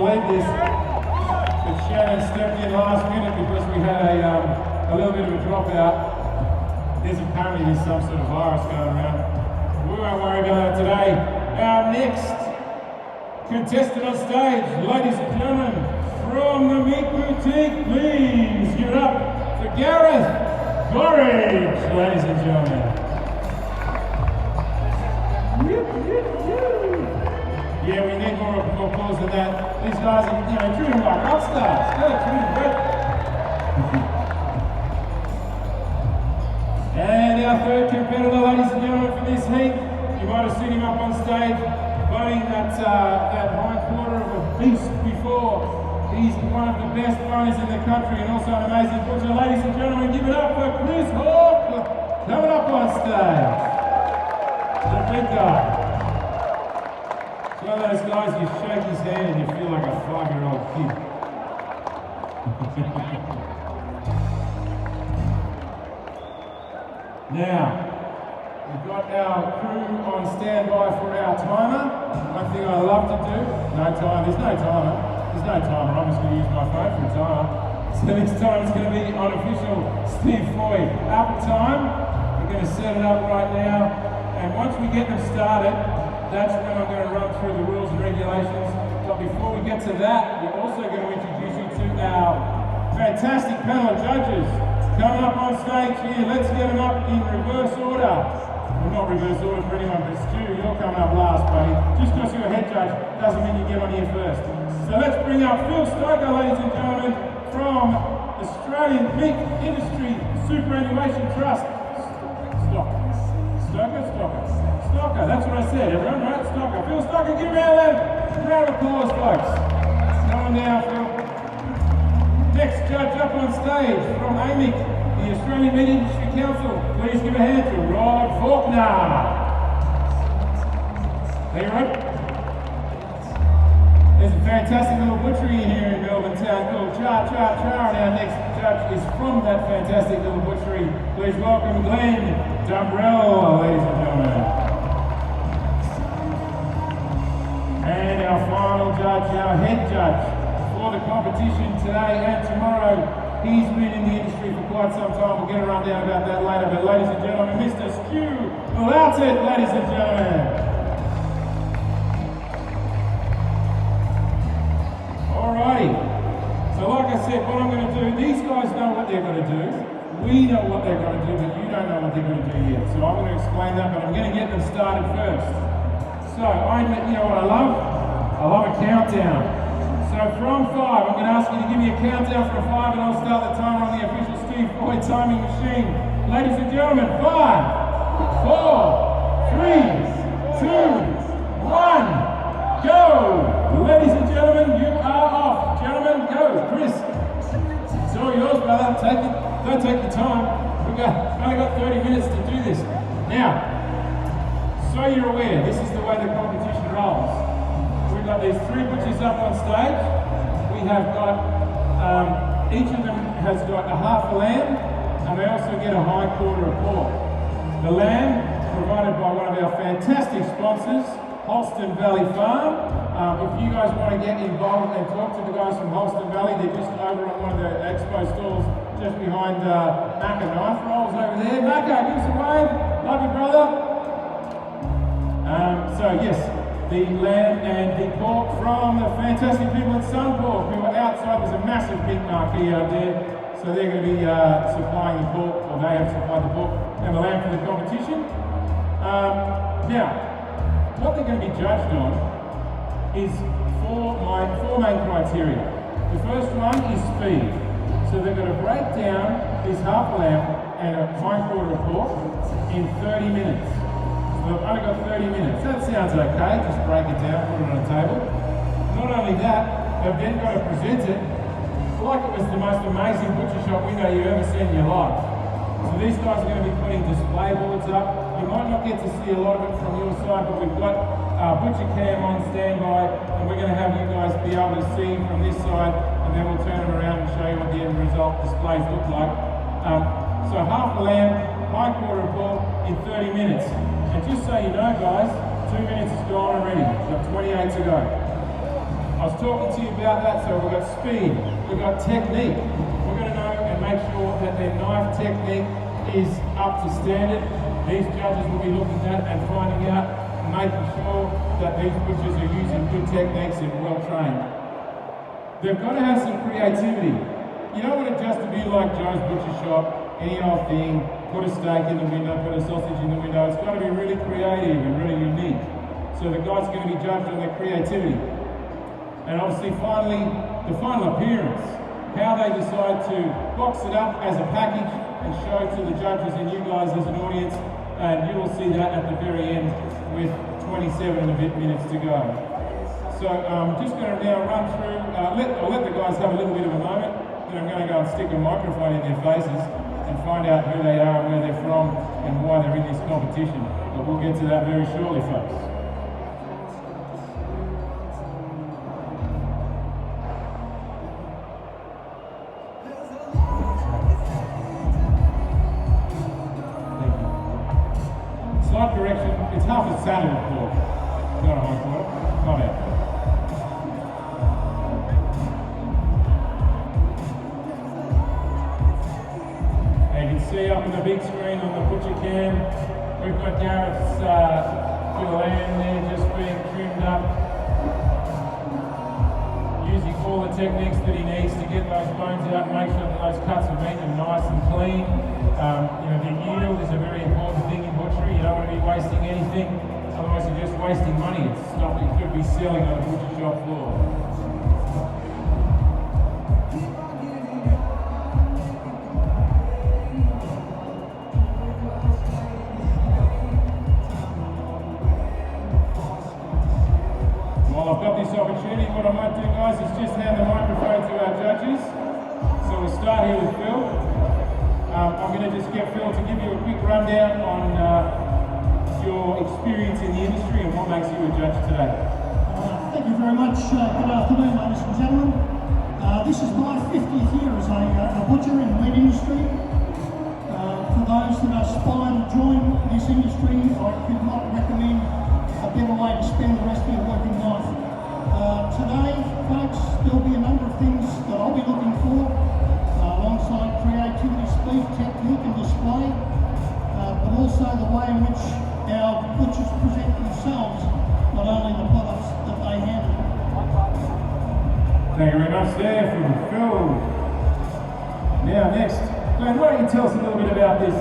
believe this, but Shannon stepped in last minute because we had a little bit of a dropout. There's apparently some sort of virus going around. We won't worry about that today. Our next contestant on stage, ladies and gentlemen, from the Meat Boutique, please give it up for Gareth Gorridge, ladies and gentlemen. Yeah, we need more applause than that. These guys are, treating like rock stars. Good, treating great. And our third competitor, ladies and gentlemen, for this heat, you might have seen him up on stage, boning that hind quarter of a beast before. He's one of the best boners in the country and also an amazing butcher. Ladies and gentlemen, give it up for Chris Hawke coming up on stage. The big guy. One of those guys, you shake his hand and you feel like a 5-year-old kid. Now, we've got our crew on standby for our timer. One thing I love to do, there's no timer. I'm just going to use my phone for a timer. So this time it's going to be unofficial Steve Floyd Apple time. We're going to set it up right now. And once we get them started, that's when I'm going to run through the rules and regulations. But before we get to that, we're also going to introduce you to our fantastic panel of judges. Coming up on stage here, let's get them up in reverse order. Well, not reverse order for anyone, but Stu, you're coming up last, buddy. Just because you're a head judge doesn't mean you get on here first. So let's bring up Phil Stoker, ladies and gentlemen, from Australian Meat Industry Superannuation Trust. Stocker, that's what I said, everyone, right? Stocker. Phil Stocker, give him a round of applause, folks. Come on now, Phil. Next judge up on stage from AMIC, the Australian Meat Industry Council. Please give a hand to Rod Faulkner. Are you right? There's a fantastic little butchery here in Melbourne town called Char Char Char, and our next judge is from that fantastic little butchery. Please welcome Glenn Dumbrell, ladies and gentlemen. And our final judge, our head judge for the competition today and tomorrow. He's been in the industry for quite some time. We'll get a rundown about that later. But ladies and gentlemen, Mr. Stu Louted, ladies and gentlemen. Alrighty. So like I said, what I'm going to do, these guys know what they're going to do. We know what they're going to do, but you don't know what they're going to do yet. So I'm going to explain that, but I'm going to get them started first. So, you know what I love? I love a countdown. So from 5, I'm going to ask you to give me a countdown from 5 and I'll start the timer on the official Steve Floyd timing machine. Ladies and gentlemen, 5, 4, 3, 2, 1, go! Ladies and gentlemen, you are off. Gentlemen, go. Chris, it's all yours, brother. Don't take your time. We've only got 30 minutes to do this. Now, so you're aware, this is the way the competition rolls. We've got these 3 butchers up on stage. We have got, each of them has got a half a lamb, and they also get a hind quarter of pork. The lamb provided by one of our fantastic sponsors, Holston Valley Farm. If you guys want to get involved and talk to the guys from Holston Valley, they're just over on one of the expo stalls just behind Macca Knife Rolls over there. Macca, give us a wave. Love you, brother. So yes, the lamb and the pork from the fantastic people at Sun Pork who are outside. There's a massive big marquee out there. So they're going to be supplying the pork, or they have supplied the pork and the lamb for the competition. Now, what they're going to be judged on is four main criteria. The first one is speed. So they're going to break down this half lamb and a hind quarter of pork in 30 minutes. So they've only got 30 minutes. That sounds okay, just break it down, put it on a table. Not only that, they've then got to present it like it was the most amazing butcher shop window you've ever seen in your life. So these guys are going to be putting display boards up. You might not get to see a lot of it from your side, but we've got butcher cam on standby, and we're going to have you guys be able to see from this side, and then we'll turn them around and show you what the end result displays look like. So half a lamb, hind quarter of pork in 30 minutes. And just so you know, guys, 2 minutes is gone already. We've got 28 to go. I was talking to you about that, so we've got speed, we've got technique. We're going to know and make sure that their knife technique is up to standard. These judges will be looking at and finding out, making sure that these butchers are using good techniques and well trained. They've got to have some creativity. You don't want it just to be like Joe's Butcher Shop, any old thing, put a steak in the window, put a sausage in the window. It's got to be really creative and really unique. So the guy's going to be judged on their creativity. And obviously finally, the final appearance, how they decide to box it up as a package and show to the judges and you guys as an audience, and you will see that at the very end with 27 and a bit minutes to go. So I'm just going to now run through, I'll let the guys have a little bit of a moment, then I'm going to go and stick a microphone in their faces and find out who they are and where they're from and why they're in this competition. But we'll get to that very shortly, folks. Slight correction, it's half a saddle of pork, not a high quarter, not out. And you can see up on the big screen on the butcher cam, we've got Gareth's lamb there just being trimmed up, using all the techniques that he needs to get those bones out and make sure that those cuts of meat are nice and clean. The yield is a very important thing in butchery. You don't want to be wasting anything, otherwise you're just wasting money. It's stuff that you could be selling on a butcher shop floor. While I've got this opportunity, what I might do, guys, is just hand the microphone to our judges. So we'll start here with Phil. I'm going to just get Phil to give you a quick rundown on your experience in the industry and what makes you a judge today. Thank you very much. Good afternoon, ladies and gentlemen. This is my 50th year as a butcher in the meat industry. For those that aspire to join this industry, I could not recommend a better way to spend the rest of your working life. Today, folks, there'll be a number of things that I'll be looking for, alongside creativity, speed, technique and display, but also the way in which our butchers present themselves, not only the products that they handle. Thank you very much there from Phil. Now next, Glenn, why don't you tell us a little bit about this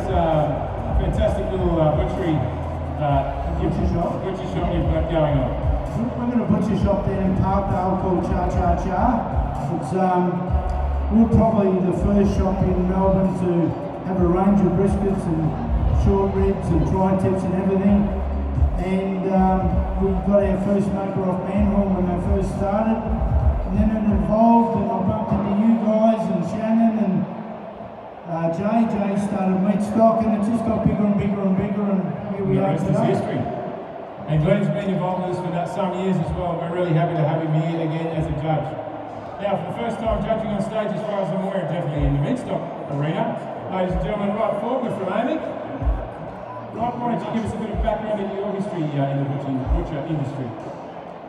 fantastic little butcher shop you've got going on? We've got a butcher shop there in Parkdale called Cha Cha Cha. It's we're probably the first shop in Melbourne to have a range of briskets and short ribs and tri-tips and everything. And we got our first maker off Manhorn when they first started. And then it evolved and I bumped into you guys and Shannon and Jay. Jay started meat stock and it just got bigger and bigger and bigger and here we are today. The rest is history. And Glenn's been involved with us for some years as well. We're really happy to have him here again as a judge. Now, for the first time judging on stage, as far as I'm aware, definitely in the meat stock arena. Ladies and gentlemen, Rod Faulkner from AMIC. Rod, why don't you give us a bit of background in your history in the butcher industry?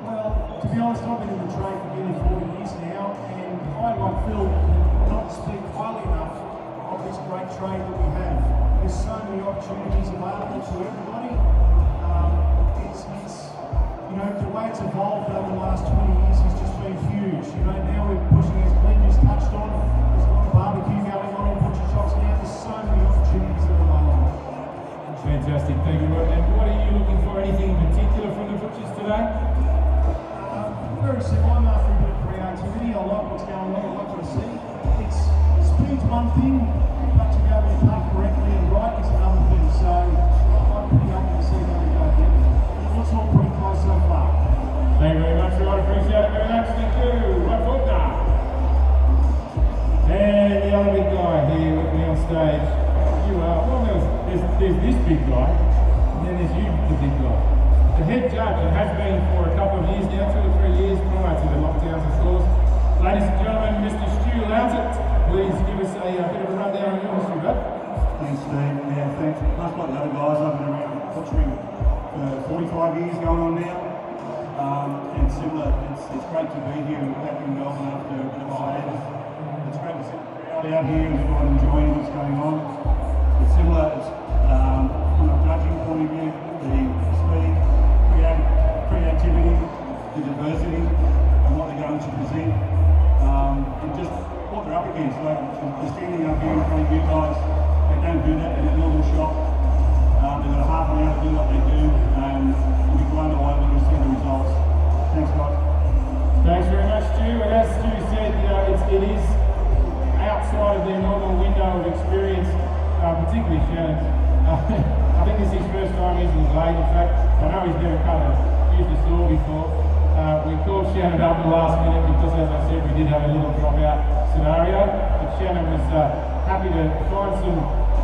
Well, to be honest, I've been in the trade for nearly 40 years now, and I, like Phil, not speak highly enough of this great trade that we have. There's so many opportunities available to everybody. The way it's evolved over the last 20 years has just been huge. Now we're pushing, as Glenn just touched on, there's a lot of barbecue going on in butcher shops now. There's so many opportunities that are available. Fantastic, thank you, Rod. And what are you looking for? Anything in particular from the butchers today? Very simple. I'm after a bit of creativity. I like what's going on. I like what I see. Speed's one thing, but to be able to cut correctly and right is another thing. So I'm pretty happy to see how we go here. It looks all pretty close so far. Thank you very much, Rod. Appreciate it very much. Thank you. Rod Faulkner. And the other big guy here with me on stage. You are, well, there's this big guy, and then there's you, the big guy. The head judge, and has been for a couple of years now, 2 or 3 years prior to the lockdowns, of course. Ladies and gentlemen, Mr. Stu Lounsett, please give us a bit of a rundown on your history, bud. Thanks, Steve. Yeah, thanks. Much like the other guys, I've been around butchering for 45 years going on now. And similar, it's great to be here back in Melbourne after a bit of a hiatus. It's great to see the crowd out here and everyone enjoying what's going on. It's similar, from a judging point of view, the speed, creativity, the diversity, and what they're going to present, and just what they're up against. Like, they're standing up here in front of you guys, they don't do that in a normal shop. They've got a half an hour to do what they do, and you'll be blown away when you see the results. Thanks, guys. Thanks very much, Stu. And as Stu said, it is outside of their normal window of experience, particularly Shannon. I think this is his first time using his leg. In fact, I know he's never used a saw before. We called Shannon up at the last minute because, as I said, we did have a little dropout scenario. But Shannon was happy to find some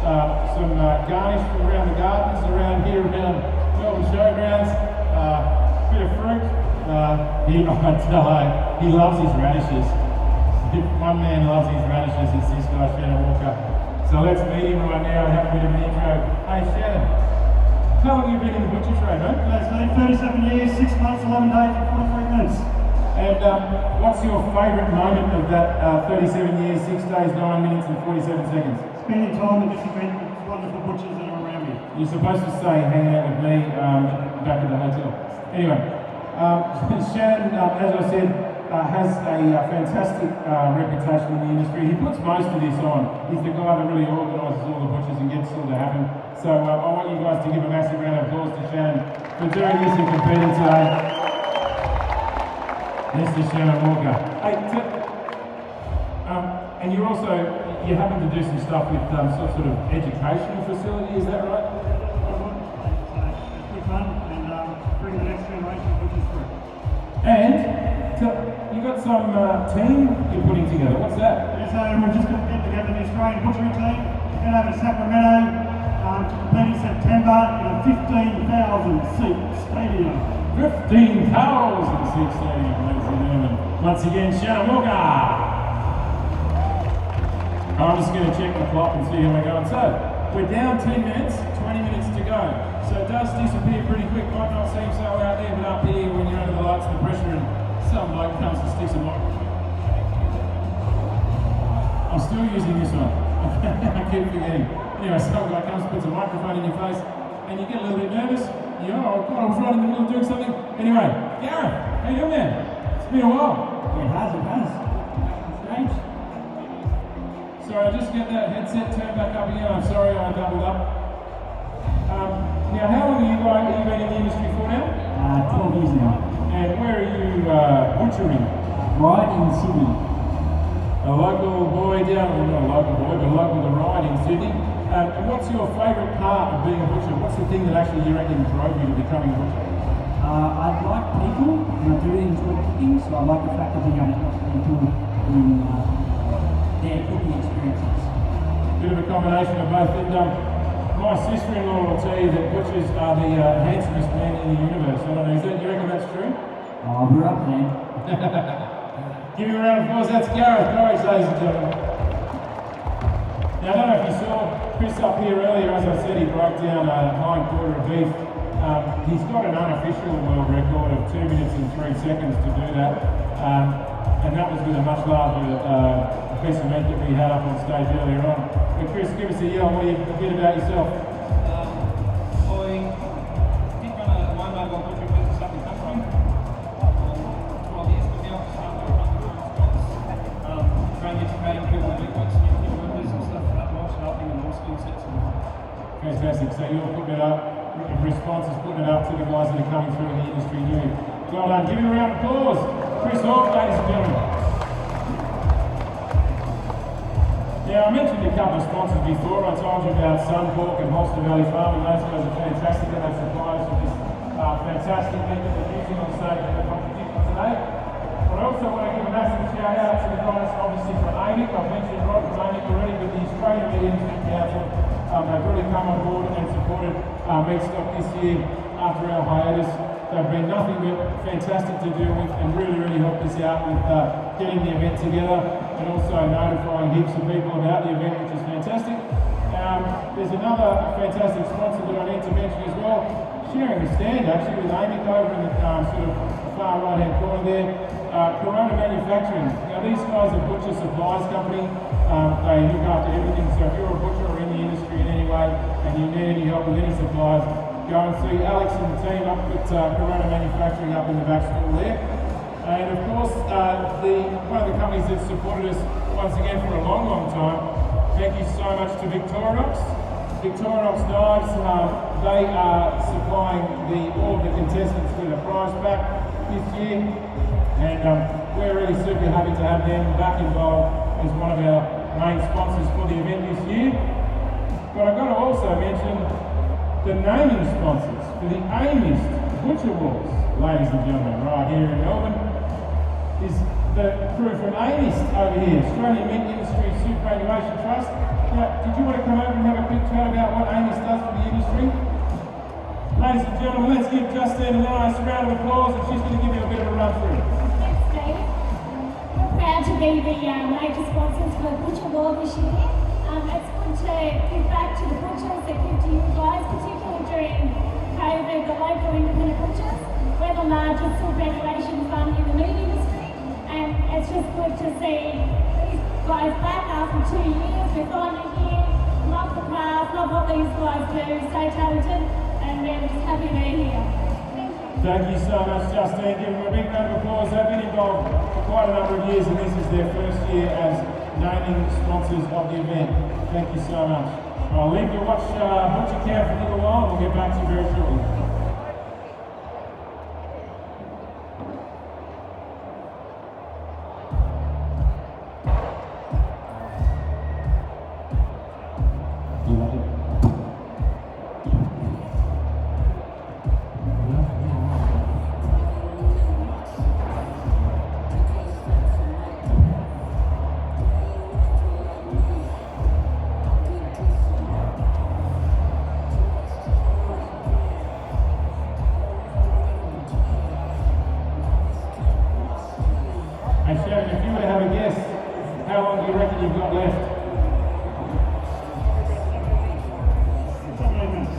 garnish from around the gardens, around here, around Melbourne Showgrounds. Bit of fruit. He loves his radishes. If one man loves his radishes, it's this guy, Shannon Walker. So let's meet him right now and have a bit of an intro. Hey Shannon, how long have you been in the butcher trade, mate? It's been 37 years, 6 months, 11 days, and 43 minutes. And what's your favourite moment of that 37 years, 6 days, 9 minutes and 47 seconds? Spending time with this event, wonderful butchers that are around me. You're supposed to say hang out with me back at the hotel. Anyway, Shannon, as I said, has a fantastic reputation in the industry. He puts most of this on. He's the guy that really organises all the butchers and gets it all to happen. So I want you guys to give a massive round of applause to Shannon for doing this and competing today. Mr. Shannon Walker. Hey, and you happen to do some stuff with some sort of educational facility, is that right? It's good fun and bring the next generation of butchers through. And you got some team you're putting together. What's that? So we're just going to get together the Australian butchery team. We're going to have a Sacramento to compete in September in a 15,000 seat stadium. 15,000 seat stadium, ladies and gentlemen. Once again, Shannon Walker. I'm just going to check the clock and see how we're going. So, we're down 10 minutes, 20 minutes to go. So it does disappear pretty quick. Might not seem so out there, but up here when you're under the lights and the pressure and some bloke comes and sticks a microphone. I'm still using this one. I keep forgetting. Anyway, some guy comes and puts a microphone in your face and you get a little bit nervous. You know, oh God, I was right in the middle of doing something. Anyway, Gareth, how you doing, man? It's been a while. It has. Strange. Sorry, I'll just get that headset turned back up again. I'm sorry I doubled up. Now, how long have you been in the industry for now? 12 years now. And where are you butchering? Right in Sydney. A local boy down, well, not a local boy, but local to Ride in Sydney. And what's your favourite part of being a butcher? What's the thing that actually you reckon drove you to becoming a butcher? I like people, and I do enjoy cooking, so I like the fact that being able to help people in their cooking experiences. Bit of a combination of both. And my sister-in-law will tell you that butchers are the handsomest men in the universe. I don't know, you reckon that's true? Oh, we're up, man. Give me a round of applause. That's Gareth Norwich, ladies and gentlemen. Now, I don't know if you saw Chris up here earlier. As I said, he broke down a hind quarter of beef. He's got an unofficial world record of 2 minutes and 3 seconds to do that. And that was with a much larger piece of meat that we had up on stage earlier on. But Chris, give us a yell. What do you a bit about yourself? I did run a mobile butchery business up in country. 12 years, but now trying to educate people on networks, new workers and stuff like that, more helping and more skill sets. Fantastic. So you're putting it up, in response is putting it up to the guys that are coming through in the industry new. Well done. Give him a round of applause. Chris Hawke, ladies and gentlemen. Now, I mentioned a couple of sponsors before. I told you about Sunpork and Holster Valley Farm, and those guys are fantastic, and they supply us with this fantastic meat that we're using on stage in the competition today. But I also want to give a massive shout out to the guys, obviously, from AMIC. I've mentioned Rod from AMIC already, but the Australian Meat Industry Council, they've really come on board and supported meat stock this year after our hiatus. They've been nothing but fantastic to deal with and really helped us out with getting the event together and also notifying heaps of people about the event, which is fantastic. There's another fantastic sponsor that I need to mention as well, sharing the stand actually with AMIC over in the sort of far right-hand corner there. Corona Manufacturing. Now these guys are butcher supplies company. They look after everything. So if you're a butcher or in the industry in any way and you need any help with any supplies, go and see Alex and the team up at Corona Manufacturing up in the back stall there. And of course, one of the companies that supported us once again for a long, long time. Thank you so much to Victorinox. Victorinox knives, they are supplying all of the contestants with a prize pack this year. And we're really super happy to have them back involved as one of our main sponsors for the event this year. But I've got to also mention the naming sponsors for the Amist Butcher Wars, ladies and gentlemen, right here in Melbourne, is the crew from Amist over here, Australian Meat Industry Superannuation Trust. Now, did you want to come over and have a quick chat about what Amist does for the industry? Ladies and gentlemen, let's give Justine a nice round of applause, and she's going to give you a bit of a run through. Thanks, Steve. We're proud to be the major sponsors for Butcher War this year. It's good to give back to the butchers that give to you guys, particularly during COVID, the local independent butchers. We're the largest superannuation fund in the meat industry, and it's just good to see these guys back after 2 years. We're finally here, love the craft, love what these guys do, stay talented, and we're just happy they're here. Thank you so much, Justine. Give them a big round of applause. They've been involved for quite a number of years, and this is their first year as naming sponsors of the event. Thank you so much. I'll leave you to watch Butcher Camp for a little while. We'll get back to you very shortly. Hey Shannon, if you were to have a guess, how long do you reckon you've got left? 15 minutes.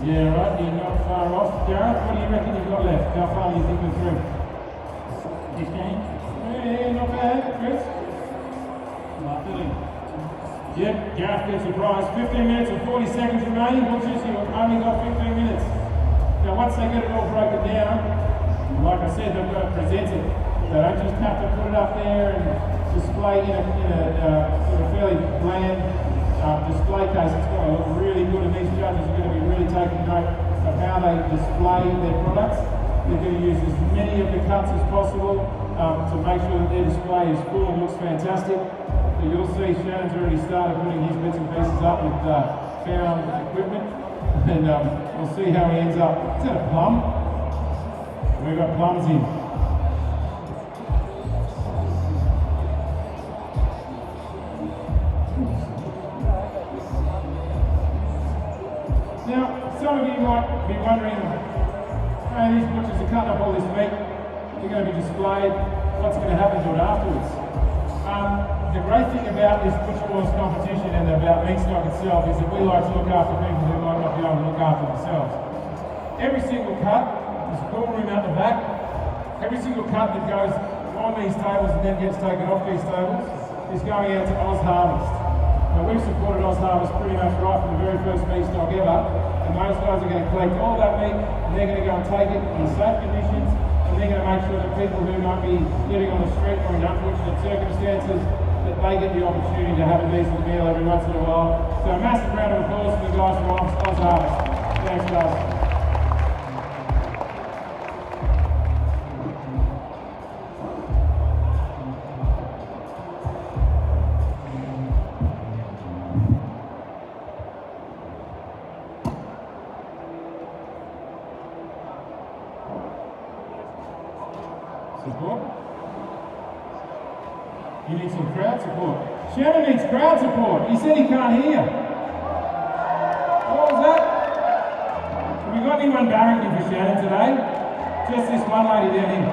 Yeah, right, you're not far off. Gareth, what do you reckon you've got left? How far do you think we're through? 15. Yeah, not bad, Chris. Not 30. Yep, Gareth gets a prize. 15 minutes and 40 seconds remaining. Butchers, you've only got 15 minutes. Now, once they get it all broken down, like I said, they've got to present it. They don't just have to put it up there and display in a sort of fairly bland display case. It's got to look really good, and these judges are going to be really taking note of how they display their products. They're going to use as many of the cuts as possible to make sure that their display is full and looks fantastic. But you'll see Shannon's already started putting his bits and pieces up with found equipment, and we'll see how he ends up. Is that a plum? We've got plums in. Now, some of you might be wondering, hey, these butchers are cutting up all this meat, they're going to be displayed, what's going to happen to it afterwards? The great thing about this Butcher Wars competition and about meat stock itself is that we like to look after people who might not be able to look after themselves. Every single cut, there's a cool room out the back, every single cut that goes on these tables and then gets taken off these tables is going out to Oz Harvest. Now, we've supported Oz Harvest pretty much right from the very first meat stock ever, and those guys are going to collect all that meat, and they're going to go and take it in safe conditions, and they're going to make sure that people who might be living on the street or in unfortunate circumstances, that they get the opportunity to have a decent meal every once in a while. So a massive round of applause for the guys from Oz Harvest. Thanks, guys. Support? You need some crowd support. Shannon needs crowd support. He said he can't hear. What was that? Have we got anyone barracking for Shannon today? Just this one lady down here.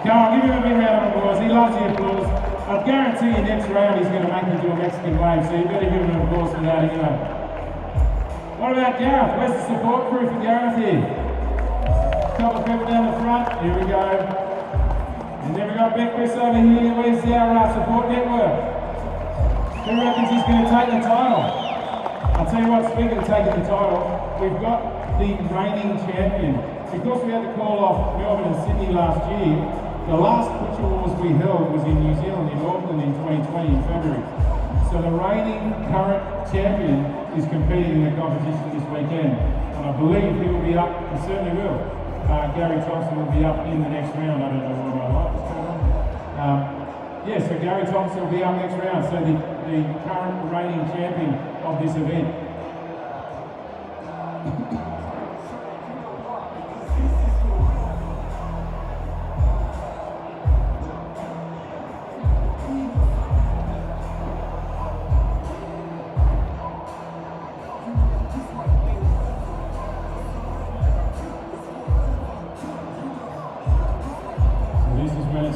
Come on, give him a big round of applause. He loves the applause. I guarantee you next round he's going to make you do a Mexican wave, so you better give him an applause for that anyway. What about Gareth? Where's the support crew for Gareth here? couple of people down the front. Here we go. And then we got Beckwith over here. Where's our support network? Who reckons he's going to take the title? I'll tell you what, speaking of taking the title, we've got the reigning champion. Because we had to call off Melbourne and Sydney last year, the last Butcher Wars we held was in New Zealand, in Auckland in 2020 in February. So the reigning current champion is competing in the competition this weekend. And I believe he will be up, he certainly will. Gary Thompson will be up in the next round. I don't know what my light is going on. Yeah, so Gary Thompson will be up next round. So the current reigning champion of this event.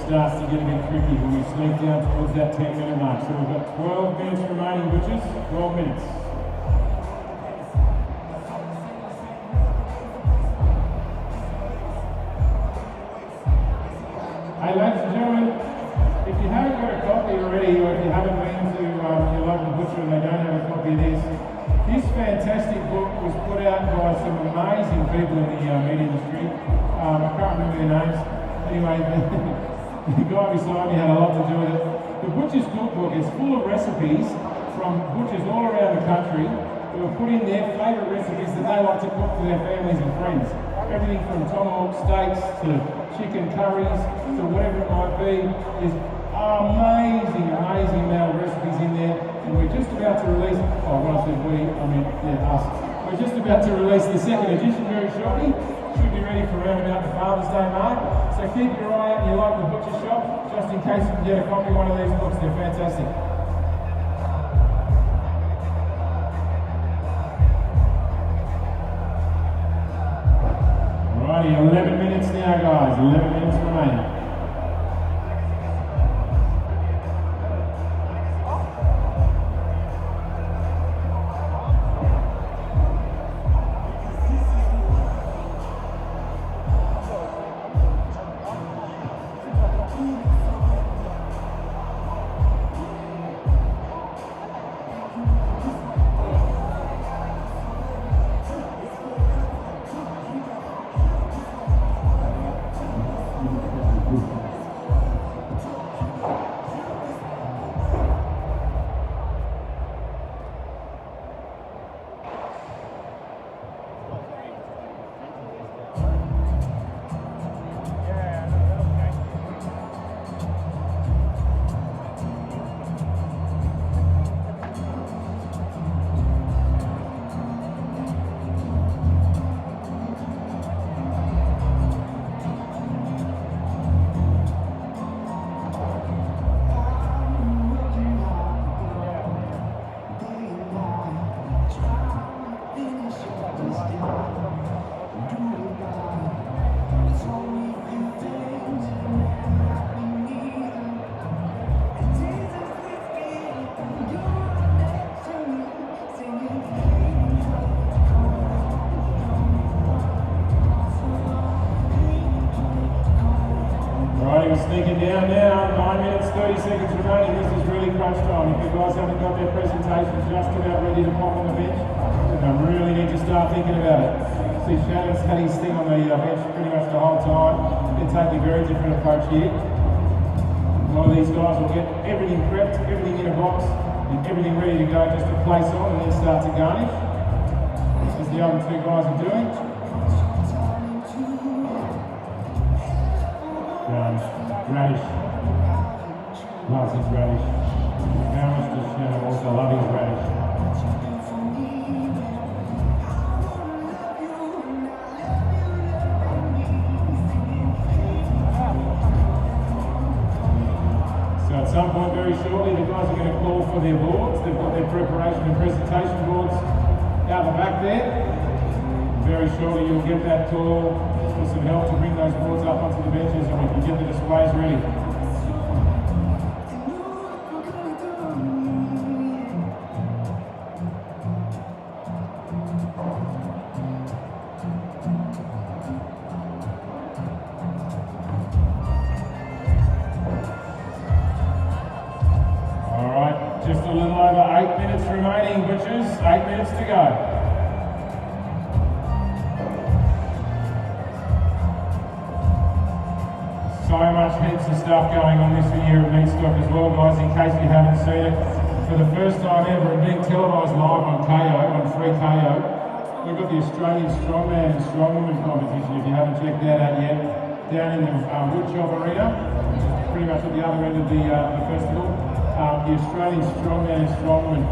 Starts to get a bit tricky when we sneak down towards that 10-minute mark. So we've got 12 minutes remaining, Butchers. 12 minutes. Hey, ladies and gentlemen, if you haven't got a copy already, or if you haven't been to your local butcher and they don't have a copy of this fantastic book was put out by some amazing people in the meat industry. I can't remember their names. Anyway, the guy beside me had a lot to do with it. The Butcher's Cookbook is full of recipes from butchers all around the country who have put in their favourite recipes that they like to cook for their families and friends. Everything from tomahawk steaks to chicken curries to whatever it might be. There's amazing amount of recipes in there. And we're just about to release, when I said we, I mean us. We're just about to release the second edition very shortly. Should be ready for around about the Father's Day mark. So keep your eye out in your local butcher shop, just in case you can get a copy of one of these books. They're fantastic. Alrighty, 11 minutes now, guys. 11 minutes remaining. Sneaking down now, 9 minutes, 30 seconds remaining. This is really crunch time. If you guys haven't got their presentation just about ready to pop on the bench, then I really need to start thinking about it. See, Shannon's had his thing on the bench pretty much the whole time. They're taking a very different approach here. A lot of these guys will get everything prepped, everything in a box, and everything ready to go just to place on and then start to garnish, as the other two guys are doing. Radish. Loves his radish. How much does Shannon also love his radish? So at some point very shortly, the guys are going to call for their boards. They've got their preparation and presentation boards out the back there. Very shortly you'll get that call for some help to bring those boards up onto the benches and we can get the displays ready. a little over 8 minutes remaining, butchers. 8 minutes to go. So much heaps of stuff going on this year at Meatstock as well, guys, in case you haven't seen it. For the first time ever, and being televised live on KO, on Free KO, we've got the Australian Strongman and Strongwoman competition, if you haven't checked that out yet, down in the Woodshop Arena, which is pretty much at the other end of the festival. The Australian Strongman and Strongwoman.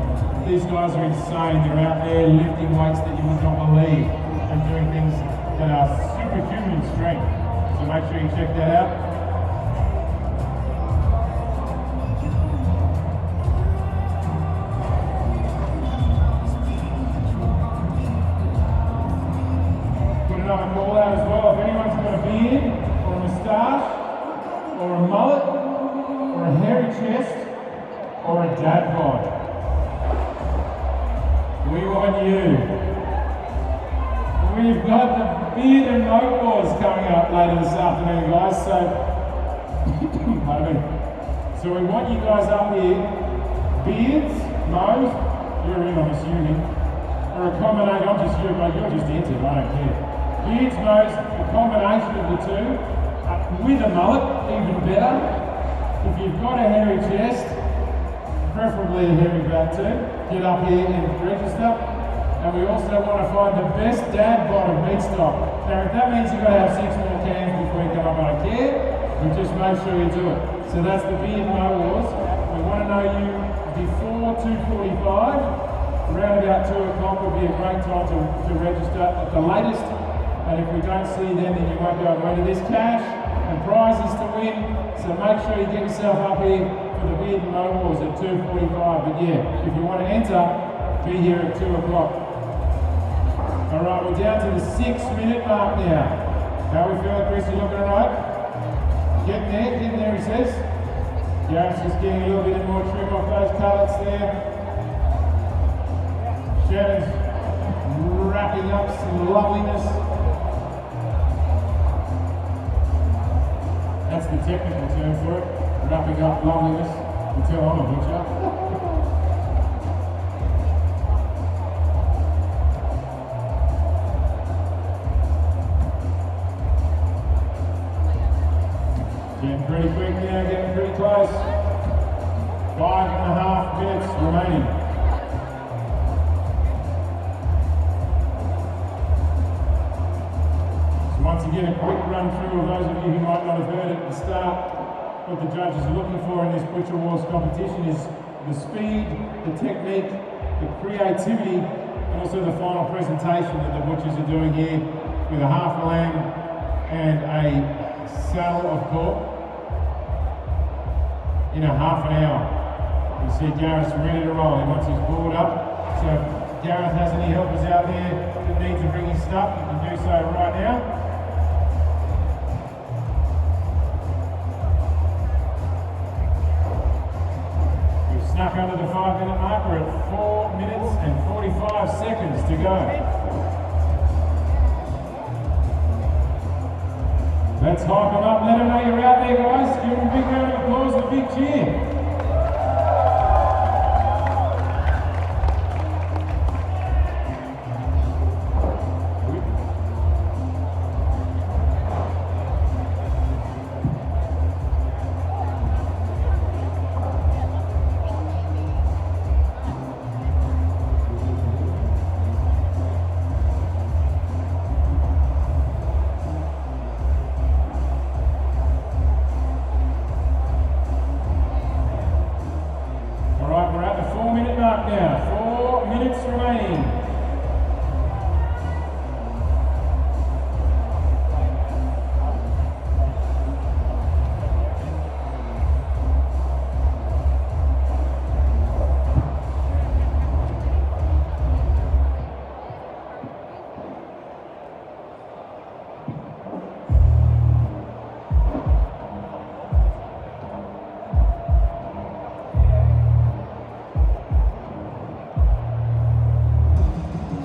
These guys are insane. They're out there lifting weights that you would not believe and doing things that are superhuman strength. So make sure you check that out. Put another call out as well. If anyone's got a beard or a moustache or a mullet or a hairy chest or a dad bod, we want you. We've got the beard and moat wars coming up later this afternoon, guys. So, pardon me. So we want you guys up here. Beards, mows, you're in, I'm assuming, or a combination. I'm just you're just into it. I don't care. Beards, mows, a combination of the two, with a mullet, even better. If you've got a hairy chest, preferably a hairy back too, get up here and register. And we also want to find the best dad bod of Meatstock. Now, if that means you've got to have 6 more cans before you come up, I don't care, but just make sure you do it. So that's the Beard Mo Wars. We want to know you before 2:45. Around about 2 o'clock would be a great time to register at the latest. And if we don't see you then you won't be able to enter. There's cash and prizes to win. So make sure you get yourself up here for the Beard Mo Wars at 2:45. But yeah, if you want to enter, be here at 2 o'clock. Alright, we're down to the 6-minute mark now. How we feeling, Chris? You looking alright? Getting there, he says. Garrett's just getting a little bit more trim off those cutlets there. Shannon's wrapping up some loveliness. That's the technical term for it. Wrapping up loveliness. Until I'm a butcher. Getting pretty quick now, getting pretty close. 5.5 minutes remaining. So once again, a quick run through of those of you who might not have heard it at the start. What the judges are looking for in this Butcher Wars competition is the speed, the technique, the creativity, and also the final presentation that the butchers are doing here with a half a lamb and a saddle of pork in a half an hour. You see Gareth's ready to roll. He wants his board up. So if Gareth has any helpers out there that need to bring his stuff, you can do so right now. We've snuck under the 5-minute mark. We're at 4 minutes and 45 seconds to go. Let's hype them up, let them know you're out there, guys. Give them a big round of applause and a big cheer. We're at the 4-minute mark now. 4 minutes remaining.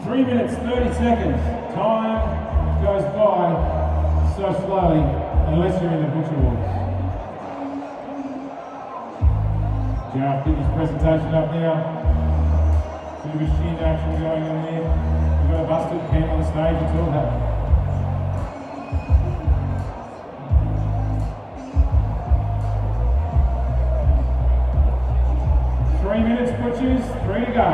Three minutes, 30 seconds. Time goes by so slowly unless you're in the Butcher Wars. Gareth, get his presentation up now. Bit of a shin action going on there. We've got a busted pen on stage, it's all happening. Three minutes, butchers, 3 to go.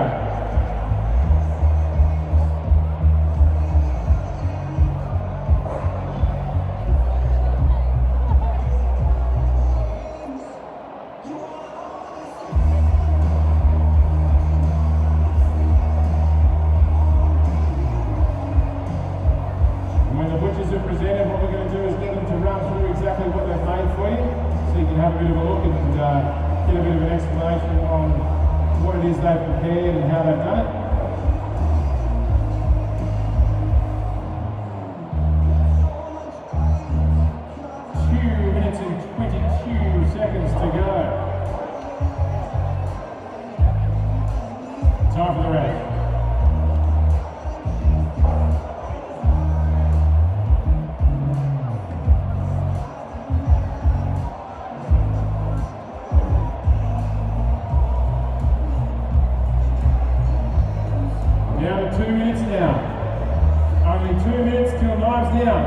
Presented, what we're going to do is get them to run through exactly what they've made for you, so you can have a bit of a look and get a bit of an explanation on what it is they've prepared and how they've done it. And 22 seconds to go. Time for the race. Down to 2 minutes now. Only 2 minutes till knives down.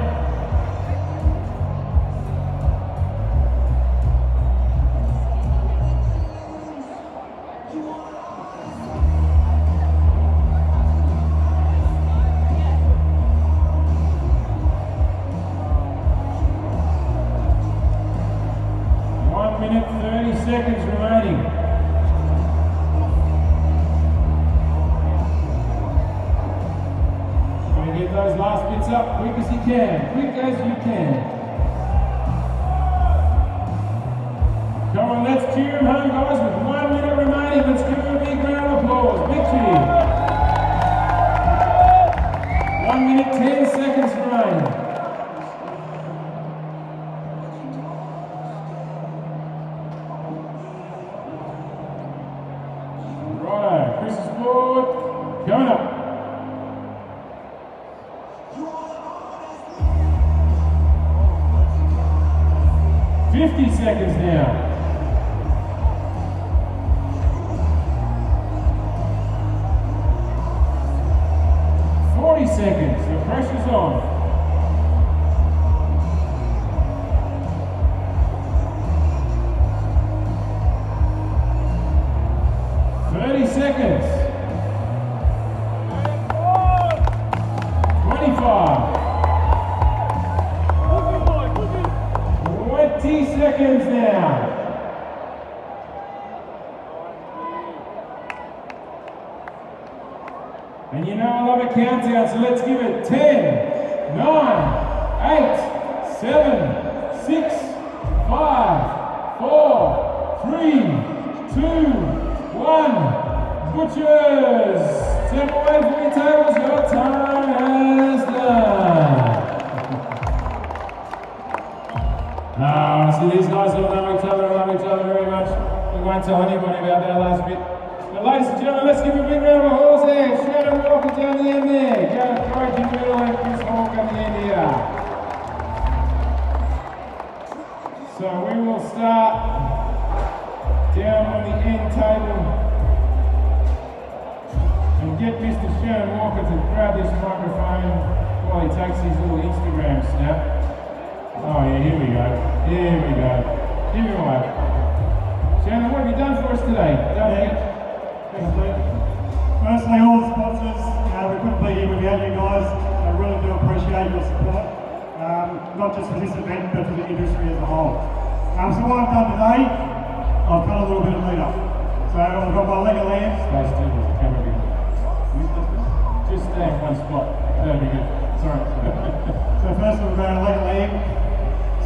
Seconds remaining. Try and get those last bits up quick as you can. Quick as you can. Come on, let's cheer them home, guys, with 1 minute remaining. Let's give them a big round of applause. Big cheer. 1 minute, 10 seconds remaining. Coming up. 50 seconds now. 40 seconds. The pressure's on. 30 seconds. 20 seconds now. And you know I love a countdown, so let's give it 10, 9, 8, 7, 6, 5, 4, 3, 2, 1. Butchers, step away from your tables, your time has done. Honestly, these guys all know each other and love each other very much. We won't tell anybody about that last bit. But ladies and gentlemen, let's give a big round of applause there. Shannon Walker down the end there. Gareth Courage in the middle and Chris Hawke on the end here. So we will start down on the end table and get Mr. Shannon Walker to grab this microphone while he takes his little Instagram snap. Oh yeah, here we go. Here we go. Give me a wave. Shannon, what have you done for us today? Firstly, all the sponsors, we couldn't be here without you guys. I really do appreciate your support, not just for this event, but for the industry as a whole. So what I've done today, I've cut a little bit of meat up. So I've got my leg of lamb. Stay still with the camera again. Just stay in one spot. That'll be good. Sorry. So first we've got a leg of lamb.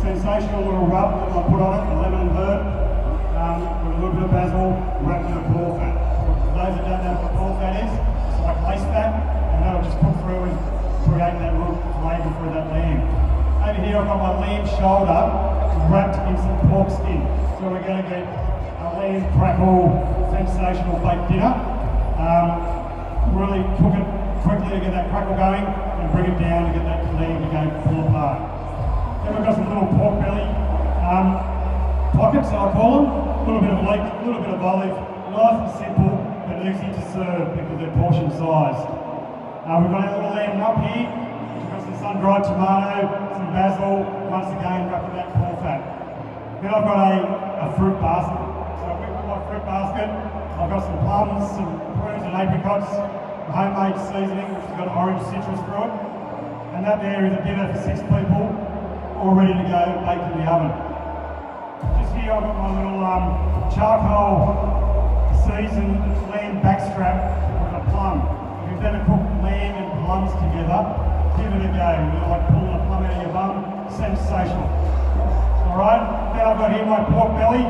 Sensational little rub that I put on it, lemon and herb, with a little bit of basil, wrapped in a pork fat. For those that don't know what pork fat is, it's like lace fat, and that'll just put through and create that real flavour for that lamb. Over here I've got my lamb shoulder wrapped in some pork skin. So we're going to get a lamb crackle, sensational baked dinner. Really cook it quickly to get that crackle going, and bring it down to get that lamb to go pull apart. Then we've got some little pork belly. pockets, I call them. A little bit of leek, a little bit of olive. Nice and simple, but easy to serve because they're portion sized. We've got our little lamb up here. We've got some sun-dried tomato, some basil, once again wrapped in that pork fat. Then I've got a fruit basket. So with my fruit basket, I've got some plums, some prunes and apricots, a homemade seasoning which has got orange citrus through it. And that there is a dinner for 6 people, all ready to go, baked in the oven. Just here I've got my little charcoal seasoned lamb backstrap with a plum. If you've never cooked lamb and plums together, give it a go. You're like pulling a plum out of your bum. Sensational. Alright, then I've got here my pork belly.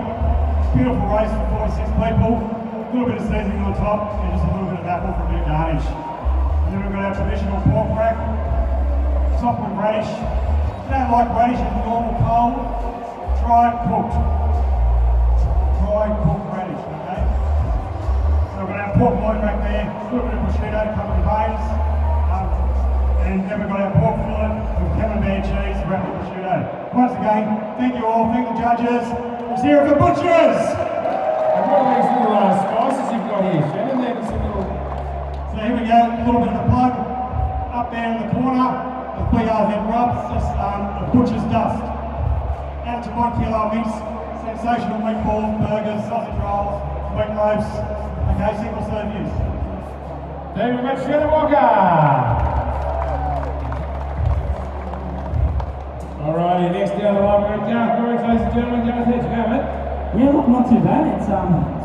Beautiful roast for 4 to 6 people. A little bit of seasoning on top and just a little bit of apple for a bit of garnish. And then we've got our traditional pork rack, topped with radish. If you don't like radish in normal cold, try it cooked. Try cooked radish, okay? So we've got our pork loin rack there, a little bit of prosciutto covered in veins. And then we've got our pork fillet with camembert cheese wrapped in prosciutto. Once again, thank you all, thank the judges. Let's hear it for butchers! And what are these little spices you've got here, Shannon? There's some little... So here we go, a little bit of the plug. Up there in the corner, the BRZ rubs, just a butcher's dust. Out to 1 kilo mince, sensational meatballs, burgers, sausage rolls, meatloaves. Okay, single serve use. Thank you very much, Shannon Walker. Alrighty, next down the line, we're at Garth Brooks, ladies and gentlemen. Garth, how'd you go, mate? Yeah, look, not too bad. It's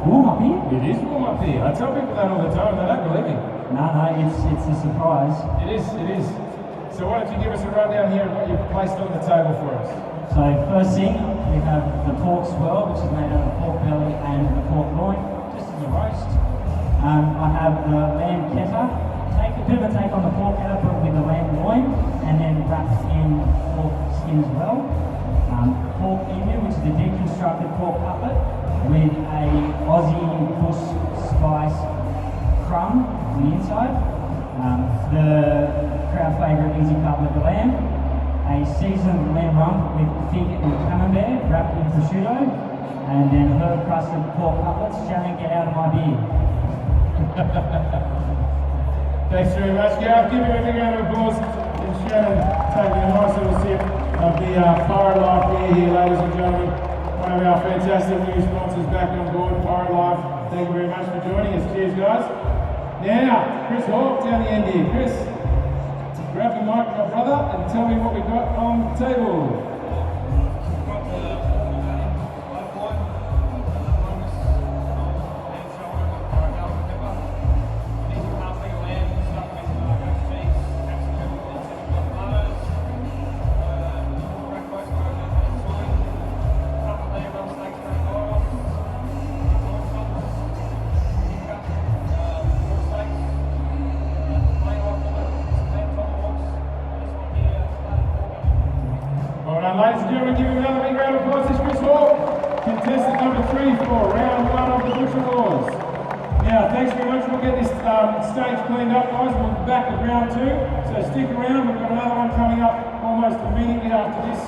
warm up here. It is warm up here. I tell people that all the time, they don't believe me. No, it's a surprise. It is. So why don't you give us a rundown here of what you've placed on the table for us? So first thing, we have the pork swirl, which is made out of pork belly and the pork loin, just as a roast. I have the lamb ketta, take a bit of a take on the pork ketta, but with the lamb loin, and then wrapped in pork skin as well. Pork emu, which is a deconstructed pork cutlet with a Aussie bush spice crumb on the inside. The crowd favourite easy cutlet of lamb. A seasoned lamb rump with fig and camembert wrapped in prosciutto, and then herb crusted pork cutlets. Shannon, get out of my beer. Thanks very much, Garth. Give me a big round of applause. And Shannon taking a nice little sip of the Pirate Life beer here, ladies and gentlemen. One of our fantastic new sponsors back on board, Pirate Life. Thank you very much for joining us. Cheers, guys. Now, Chris Hawke down the end here. Chris, grab the mic, my brother, and tell me what we've got on the table. Ladies and gentlemen, give him another big round of applause. This is Chris Hawke, contestant number 3 for round 1 of the Butcher Wars. Now, thanks very much. We'll get this stage cleaned up, guys. We'll be back with round 2, so stick around. We've got another one coming up almost immediately after this.